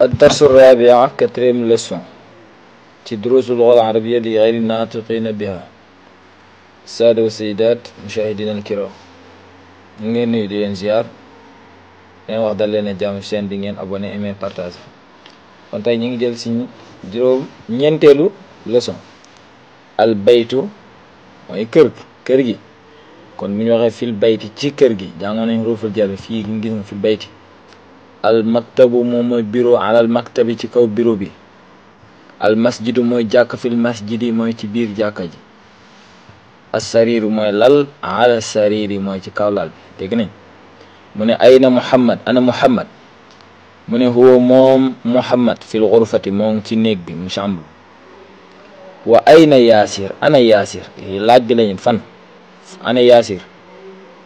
الدرس الرابع quatrième leçon ci duruusul lugha al-arabiyya li ghayri naatiqiina biha. Saada wa sayyidaat mushaahidiina al-kiraam, ñu ngi leen nuyu di leen ziar, leen wax dal leen a jàmm seen bi ngeen abonné aimé partage. kon tey ñu ngi jël si ñeenteelu leçon. al baytu mooy kër gi. kon bu ñu waxee fil bayti ci kër gi jàngoon nañ ruuful jar fii ñu gis nga fil bayti. al maktabu moom mooy bureau, alal maktabi ci kaw bureau bi. al masjidu mooy jàkk, fil masjidi mooy ci biir jàkka ji. as sariiru mooy lal, ala sariiri mooy ci kaw lal bi. dégg nañ mu ne ayna muhammad, ana muhammad. mu ne huwa moom muhammad fil ghurfati moo ngi ci néeg bi mu chambre. wa ayna yaasir, ana yaasir laaj bi lañu fan. ana yaasir.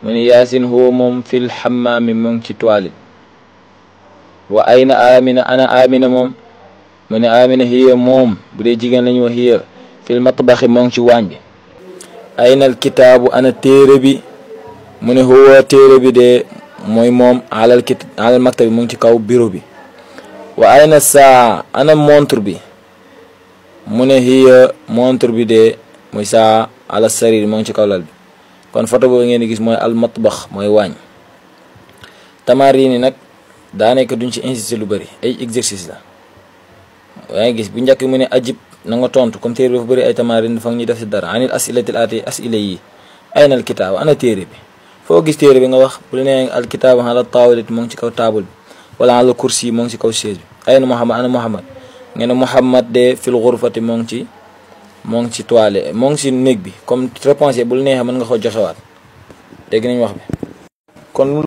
mu ne yaasin huwa moom fil hammaami moo ngi ci toilette. wa ayna amina, ana amina moom. mu ne amina hiya moom bu dee jigéen lañu wax hiya fil matbaxi moo ngi ci waañ bi. ayna al kitaabu, ana téere bi. mu ne huwa téere bi de mooy moom alal maktabi mu ngi ci kaw bureau bi. wa ayna saa, ana montre bi. mu ne hiya montre bi de mooy saa ala sarir moo ngi ci kaw lal bi. kon photo boobu ngeen di gis mooy al matbax mooy waañ. tamarin yi nag daanaka duñ ci insister lu bëri, ay exercice la. yaa ngi gis bu njëkk mu ne ajib na nga tontu, comme téere bi dafa bëri ay tamarin dafa ñuy def si dara. anil asilatil aati, asila yi. ayna al kitaab, ana téere bi. foo gis téere bi nga wax, bu la nee al kitaab ala taawilati moo ngi ci kaw taabul bi, wala ala kursi moo ngi ci kaw chaise bi. ayna muhammad, ana muhammad. ngeen ne muhammad de fil ghurfati moo ngi ci toilette, moo ngi ci néeg bi. comme réponse bu la neexee mën nga ko joxewaat. dégg nañ wax bi kon